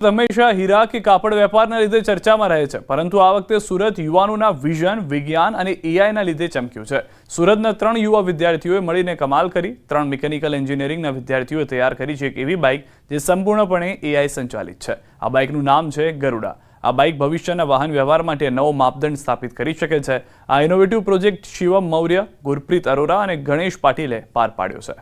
હંમેશા હીરા કે કાપડ વેપારના લીધે ચર્ચામાં રહે છે, પરંતુ આ વખતે સુરત યુવાનોના વિઝન, વિજ્ઞાન અને એઆઈના લીધે ચમક્યું છે। સુરતના 3 યુવા વિદ્યાર્થીઓએ મળીને કમાલ કરી 3 મિકેનિકલ એન્જિનિયરિંગના વિદ્યાર્થીઓએ તૈયાર કરી છે એક એવી બાઇક જે સંપૂર્ણપણે એઆઈ સંચાલિત છે। આ બાઇકનું નામ છે ગરુડા। આ બાઇક ભવિષ્યના વાહન વ્યવહાર માટે નવો માપદંડ સ્થાપિત કરી શકે છે। આ ઇનોવેટિવ પ્રોજેક્ટ શિવમ મૌર્ય, ગુરપ્રીત અરોરા અને ગણેશ પાટીલે પાર પાડ્યો છે।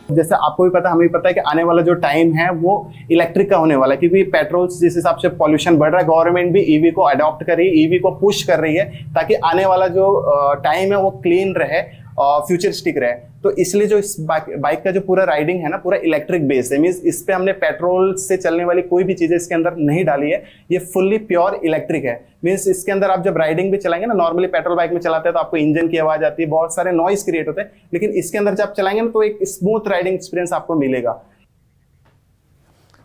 जैसे आपको भी पता, हमें भी पता है कि आने वाला जो टाइम है वो इलेक्ट्रिक का होने वाला है, क्योंकि पेट्रोल जिस हिसाब से पॉल्यूशन बढ़ रहा है, गवर्नमेंट भी ईवी को अडॉप्ट कर रही है, ईवी को पुश कर रही है ताकि आने वाला जो टाइम है वो क्लीन रहे और फ्यूचरिस्टिक रहे। तो इसलिए जो इस बाइक का जो पूरा राइडिंग है ना, पूरा इलेक्ट्रिक बेस है। मीन्स इस पे हमने पेट्रोल से चलने वाली कोई भी चीजें इसके अंदर नहीं डाली है, ये फुल्ली प्योर इलेक्ट्रिक है। मीन्स इसके अंदर आप जब राइडिंग भी चलाएंगे ना, नॉर्मली पेट्रोल बाइक में चलाते हैं तो आपको इंजन की आवाज आती है, बहुत सारे नॉइस क्रिएट होते हैं, लेकिन इसके अंदर जब चलाएंगे ना तो एक स्मूथ राइडिंग एक्सपीरियंस आपको मिलेगा।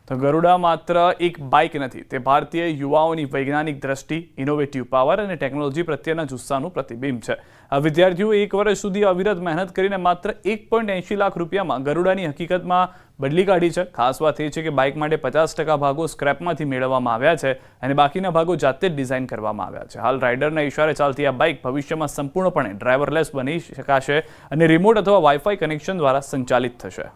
तो गरुड़ा मात्र एक बाइक नहीं, ते भारतीय युवाओनी वैज्ञानिक दृष्टि, इनोवेटिव पावर और टेक्नोलॉजी प्रत्येना जुस्साનું પ્રતિબિંબ છે। આ વિદ્યાર્થીઓ એક વર્ષ સુધી અવિરત મહેનત કરીને માત્ર 1.80 લાખ રૂપિયામાં ગરુડાની હકીકતમાં બદલી કાઢી છે। ખાસ વાત એ છે કે બાઇક માટે 50% ભાગો સ્ક્રેપમાંથી મેળવવામાં આવ્યા છે અને બાકીના ભાગો જાતે જ ડિઝાઇન કરવામાં આવ્યા છે। હાલ રાઇડરના ઇશારે ચાલતી આ બાઇક ભવિષ્યમાં સંપૂર્ણપણે ડ્રાઈવરલેસ બની શકાશે અને રિમોટ અથવા વાઈફાઈ કનેક્શન દ્વારા સંચાલિત થશે।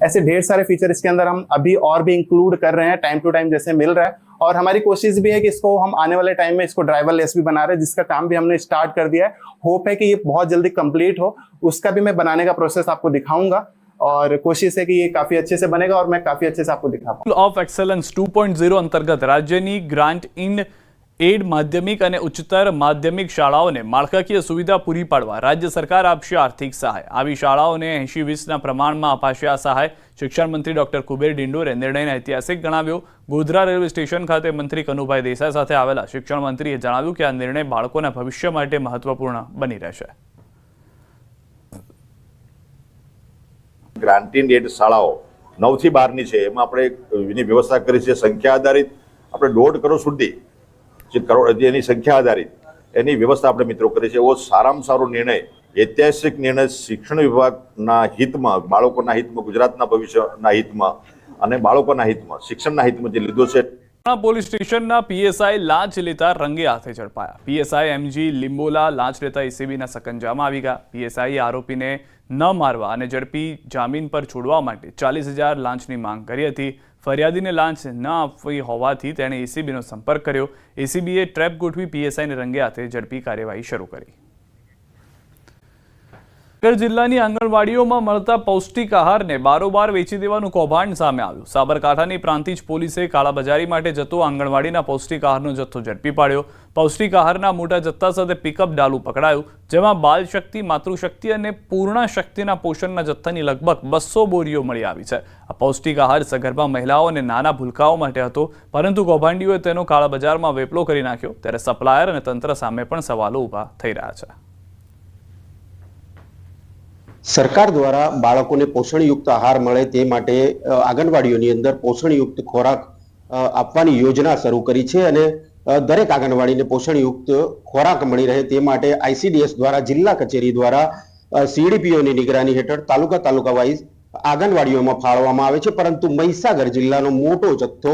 ऐसे ढेर सारे फीचर इसके अंदर हम अभी और भी इंक्लूड कर रहे हैं, टाइम टू टाइम जैसे मिल रहा है, और हमारी कोशिश भी है कि इसको हम आने वाले टाइम में इसको ड्राइवरलेस भी बना रहे हैं, जिसका काम भी हमने स्टार्ट कर दिया है। होप है कि ये बहुत जल्दी कंप्लीट हो, उसका भी मैं बनाने का प्रोसेस आपको दिखाऊंगा और कोशिश है कि ये काफी अच्छे से बनेगा और मैं काफी अच्छे से आपको दिखा पाऊंगा। ऑफ एक्सेलेंस 2.0 अंतर्गत राज्यની ગ્રાન્ટ ઇન एड माध्यमिक और उच्चतर माध्यमिक शालाओं ने माળખાકીય सुविधा पूरी पाड़वा राज्य सरकार आपशे आर्थिक सहाय। आवी शालाओने 80-20 प्रमाण में अपाशे आ सहाय। शिक्षण मंत्री डॉक्टर कुबेर डिंडोरे निर्णयने ऐतिहासिक गणाव्यो। गोधरा रेलवे स्टेशन खाते मंत्री कनुभाई देसाई साथे आवेला शिक्षण मंत्रीए जणाव्युं के आ निर्णय बाळकोना भविष्य माटे महत्वपूर्ण बनी रहेशे। ग्रांट इन एड शालाओ 9 થી 12 ની છે, એમાં આપણે એની વ્યવસ્થા કરી છે સંખ્યા આધારિત। આપણે 1.5 કરોડ સુધી જે કરોડ એની સંખ્યા આધારિત એની વ્યવસ્થા આપણે મિત્રો કરી છે। એવો સારામાં સારો નિર્ણય, ઐતિહાસિક નિર્ણય શિક્ષણ વિભાગના હિતમાં, બાળકોના હિતમાં, ગુજરાતના ભવિષ્યના હિતમાં અને બાળકોના હિતમાં, શિક્ષણના હિતમાં જે લીધો છે। પોલીસ સ્ટેશનના પીએસઆઈ લાંચ લેતા રંગે હાથે ઝડપાયા। પીએસઆઈ એમજી લિંબોલા લાંચ લેતા એસીબીના સકંજામાં આવી ગયા। પીએસઆઈએ આરોપીને ન મારવા અને ઝડપી જામીન પર છોડવા માટે 40,000 લાંચની માંગ કરી હતી। ફરિયાદીને લાંચ ન આપવી હોવાથી તેણે એસીબીનો સંપર્ક કર્યો। એસીબીએ ટ્રેપ ગોઠવી પીએસઆઈને રંગે હાથે ઝડપી કાર્યવાહી શરૂ કરી। જિલ્લાની આંગણવાડીઓમાં મળતા પૌષ્ટિક આહારને બારોબાર વેચી દેવાનું કૌભાંડ સામે આવ્યું। સાબરકાંઠાની પ્રાંતિજ પોલીસે કાળાબજારી માટે જતો આંગણવાડીના પૌષ્ટિક આહારનો જથ્થો ઝડપી પાડ્યો। પૌષ્ટિક આહારના મોટા જથ્થા સાથે પિકઅપ ડાલું પકડાયું, જેમાં બાલ શક્તિ, માતૃશક્તિ અને પૂર્ણ શક્તિના પોષણના જથ્થાની લગભગ 200 બોરીઓ મળી આવી છે। આ પૌષ્ટિક આહાર સગર્ભા મહિલાઓ અને નાના ભૂલકાઓ માટે હતો, પરંતુ કૌભાંડીઓએ તેનો કાળાબજારમાં વેપલો કરી નાખ્યો। ત્યારે સપ્લાયર અને તંત્ર સામે પણ સવાલો ઊભા થઈ રહ્યા છે। सरकार द्वारा बाळकोने पोषणयुक्त आहार मळे ते माटे आंगणवाड़ीओनी अंदर पोषणयुक्त खोराक आपवानी योजना शरू करी छे અને दरेक आंगणवाड़ीने पोषणयुक्त खोराक मळी रहे ते माटे आईसीडीएस द्वारा जिल्ला कचेरी द्वारा सीडीपीओनी निगरानी हेठळ तालुका वाइज आंगणवाड़ीओमां फाळववामां आवे छे। परंतु महीसागर जिल्लानो मोटो जथ्थो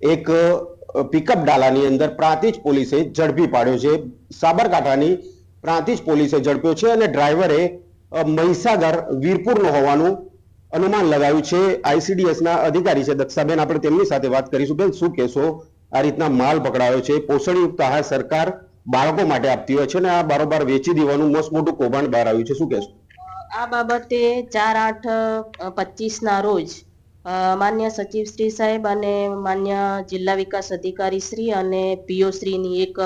एक पिकअप डालानी अंदर प्रांतिज पोलीसे झड़पी पाड्यो छे। साबरकांठानी प्रांतिज पोलीसे झड़प्यो छे અને ડ્રાઈવરે મહીસાગર વીરપુરનો હોવાનું અનુમાન લગાવ્યું છે। આઈસીડીએસના અધિકારી છે દક્ષાબેન, આપણે તેમની સાથે વાત કરીશું। બેન, શું કહેશો? આ રીતના માલ પકડાયો છે, પોષણયુક્ત આહાર સરકાર બાળકો માટે આપતી હોય છે અને આ બારોબાર વેચી દેવાનું મોસ્ટ મોટું કૌભાંડ બહાર આવ્યું છે, શું કહેશો? આ બાબતે 4/8/25 ના રોજ માન્ય સચિવ શ્રી સાહેબ અને માન્ય જિલ્લા વિકાસ અધિકારી શ્રી અને પીઓ શ્રીની એક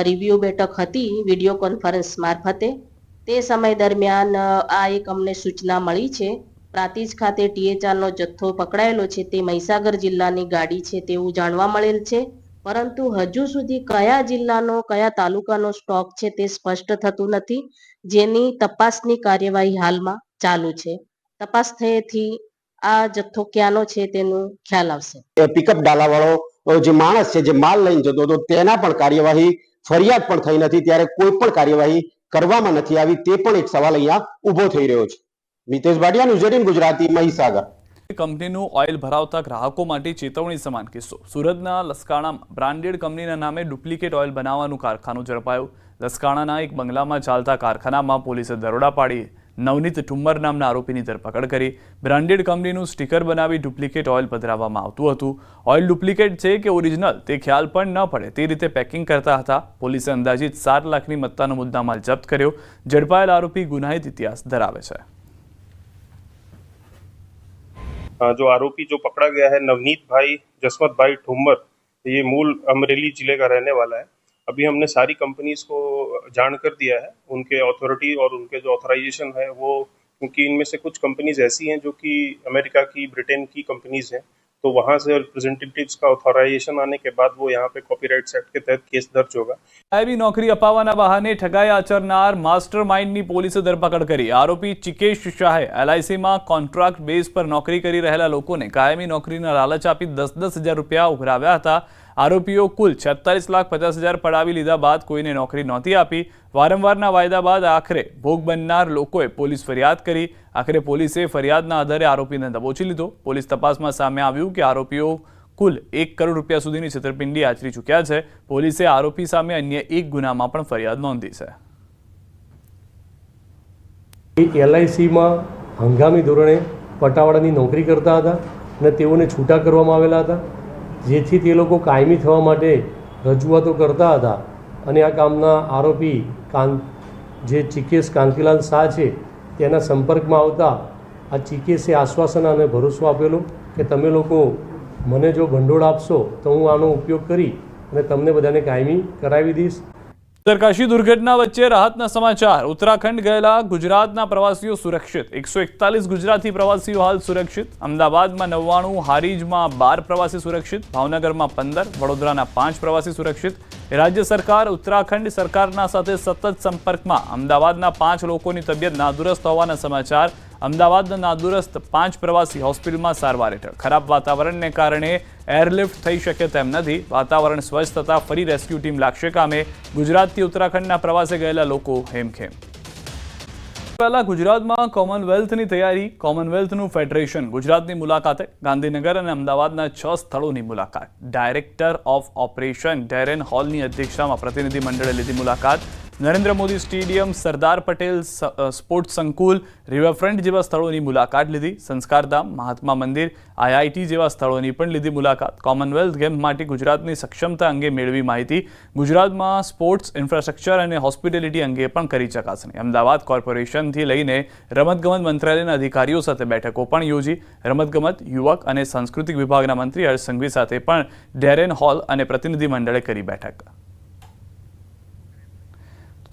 રિવ્યુ બેઠક હતી વિડીયો કોન્ફરન્સ મારફતે। તે સમય દરમિયાન આ એક અમને સૂચના મળી છે। પ્રાંતિજ ખાતે ટીએચઆરનો જથ્થો પકડાયેલો છે, તે મહીસાગર જિલ્લાની ગાડી છે તેવું જાણવા મળેલ છે, પરંતુ હજુ સુધી કયા જિલ્લાનો કયા તાલુકાનો સ્ટોક છે તે સ્પષ્ટ થતું નથી, જેની તપાસની કાર્યવાહી હાલમાં ચાલુ છે। તપાસ થયેથી આ જથ્થો ક્યાંનો છે તેનું ખ્યાલ આવશે। પિકઅપ ડાલાવાળો જે માણસ છે જે માલ લઈને જતો હતો તેના પણ કાર્યવાહી ફરિયાદ પણ થઈ નથી, ત્યારે કોઈ પણ કાર્યવાહી કરવામાં નથી આવી, તે પણ એક સવાલ અહીંયા ઊભો થઈ રહ્યો છે। મિતેશ ભાટિયા, ન્યૂઝ 18 ગુજરાતી, મહીસાગર. કંપનીનું ઓઇલ ભરાવતા ગ્રાહકો માટે ચેતવણી સમાન કિસ્સો. સુરતના લસકાણામાં બ્રાન્ડેડ કંપનીના નામે ડુપ્લિકેટ ઓઇલ બનાવવાનું કારખાનું ઝડપાયું. લસકાણાના એક બંગલામાં ચાલતા કારખાનામાં પોલીસે દરોડા પાડી નવનીત ઠુમ્મર નામના આરોપીની ધરપકડ કરી. બ્રાન્ડેડ કંપનીનું સ્ટીકર બનાવી ડુપ્લિકેટ ઓઇલ પધરાવવામાં આવતું હતું. ઓઇલ ડુપ્લિકેટ છે કે ઓરિજિનલ તે ખ્યાલ પણ ન પડે તે રીતે પેકિંગ કરતા હતા. પોલીસે અંદાજિત 7 લાખની મત્તાનો મુદ્દામાલ જપ્ત કર્યો. ઝડપાયેલ આરોપી ગુનાહિત ઇતિહાસ ધરાવે છે. जो आरोपी जो पकड़ा गया है नवनीत भाई जसवंत भाई ठुम्मर, ये मूल अमरेली जिले का रहने वाला है। अभी हमने सारी कंपनीज को जान कर दिया है, उनके अथॉरिटी और उनके जो ऑथराइजेशन है वो, क्योंकि इनमें से कुछ कंपनीज ऐसी हैं जो कि अमेरिका की, ब्रिटेन की कंपनीज हैं, तो वहाँ से रिप्रेजेंटेटिव्स का ऑथराइजेशन आने के बाद वो यहाँ पे कॉपीराइट्स एक्ट के तहत केस दर्ज होगा। કાયમી નોકરી અપાવવાના બહાને ઠગાઈ આચરનાર માસ્ટર માઇન્ડની પોલીસે ધરપકડ કરી. આરોપી ચિકેશ શાહે એલઆઈસીમાં કોન્ટ્રાક્ટ બેઝ પર નોકરી કરી રહેલા લોકોને કાયમી નોકરીના લાલચ આપી 10,000 રૂપિયા ઉઘરાવ્યા હતા. આરોપીઓ કુલ 46,50,000 પડાવી લીધા બાદ કોઈને નોકરી નહોતી આપી. વારંવારના વાયદા બાદ આખરે ભોગ બનનાર લોકોએ પોલીસ ફરિયાદ કરી. આખરે પોલીસે ફરિયાદના આધારે આરોપીને દબોચી લીધો. પોલીસ તપાસમાં સામે આવ્યું કે આરોપીઓ કુલ 1 કરોડ રૂપિયા સુધીની છેતરપિંડી આચરી ચૂક્યા છે. પોલીસે આરોપી સામે અન્ય એક ગુનામાં પણ ફરિયાદ નોંધી છે. એલઆઈસીમાં હંગામી ધોરણે પટાવાળાની નોકરી કરતા હતા અને તેઓને છૂટા કરવામાં આવેલા હતા, જેથી તે લોકો કાયમી થવા માટે રજૂઆતો કરતા હતા. અને આ કામના આરોપી જે ચિકેશ કાંતિલાલ શાહ છે તેના સંપર્કમાં આવતા આ ચિકેશે આશ્વાસન અને ભરોસો આપેલો કે તમે લોકો મને જો ભંડોળ આપશો તો હું આનો ઉપયોગ કરી અને તમને બધાને કાયમી કરાવી દઈશ. ઉત્તરકાશી દુર્ઘટના વચ્ચે રાહતના સમાચાર. ઉત્તરાખંડ ગયેલા ગુજરાતના પ્રવાસીઓ સુરક્ષિત. 141 ગુજરાતી પ્રવાસીઓ હાલ સુરક્ષિત. અમદાવાદમાં 99, હારીજમાં 12 પ્રવાસી સુરક્ષિત, ભાવનગરમાં 15, વડોદરાના 5 પ્રવાસી સુરક્ષિત. રાજ્ય સરકાર ઉત્તરાખંડ સરકારના સાથે સતત સંપર્કમાં. અમદાવાદના 5 લોકોની તબિયત નાદુરસ્ત હોવાના સમાચાર. અમદાવાદના નાદુરસ્ત 5 પ્રવાસી હોસ્પિટલમાં સારવાર હેઠળ. ખરાબ વાતાવરણને કારણે એરલિફ્ટ થઈ શકે તેમ નથી. વાતાવરણ સ્વચ્છ થતાં ફરી રેસ્ક્યુ ટીમ લાગશે કામે. ગુજરાતથી ઉત્તરાખંડના પ્રવાસે ગયેલા લોકો હેમખેમ. પહેલા ગુજરાતમાં કોમનવેલ્થની તૈયારી. કોમનવેલ્થનું ફેડરેશન ગુજરાતની મુલાકાતે. ગાંધીનગર અને અમદાવાદના 6 સ્થળોની મુલાકાત. ડાયરેક્ટર ઓફ ઓપરેશન ડેરેન હોલની અધ્યક્ષતામાં પ્રતિનિધિ મંડળે લીધી મુલાકાત. નરેન્દ્ર મોદી સ્ટેડિયમ, સરદાર પટેલ સ્પોર્ટ્સ સંકુલ, રિવરફ્રન્ટ જેવા સ્થળોની મુલાકાત લીધી. સંસ્કારધામ, મહાત્મા મંદિર, આઈઆઈટી જેવા સ્થળોની પણ લીધી મુલાકાત. કોમનવેલ્થ ગેમ માટે ગુજરાતની સક્ષમતા અંગે મેળવી માહિતી. ગુજરાતમાં સ્પોર્ટ્સ ઇન્ફ્રાસ્ટ્રક્ચર અને હોસ્પિટાલિટી અંગે પણ કરી ચકાસણી. અમદાવાદ કોર્પોરેશનથી લઈને રમતગમત મંત્રાલયના અધિકારીઓ સાથે બેઠકો પણ યોજી. રમતગમત, યુવક અને સાંસ્કૃતિક વિભાગના મંત્રી હર્ષ સંઘવી સાથે પણ ડેરેન હોલ અને પ્રતિનિધિ મંડળે કરી બેઠક.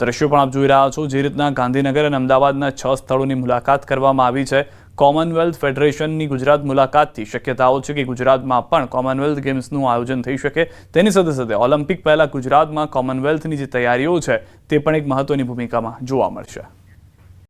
દ્રશ્યો પણ આપ જોઈ રહ્યા છો. જે રીતના ગાંધીનગર અને અમદાવાદના 6 સ્થળોની મુલાકાત કરવામાં આવી છે. કોમનવેલ્થ ફેડરેશનની ગુજરાત મુલાકાતથી શક્યતાઓ છે કે ગુજરાતમાં પણ કોમનવેલ્થ ગેમ્સનું આયોજન થઈ શકે. તેની સાથે સાથે ઓલિમ્પિક પહેલા ગુજરાતમાં કોમનવેલ્થની જે તૈયારીઓ છે તે પણ એક મહત્વની ભૂમિકામાં જોવા મળશે.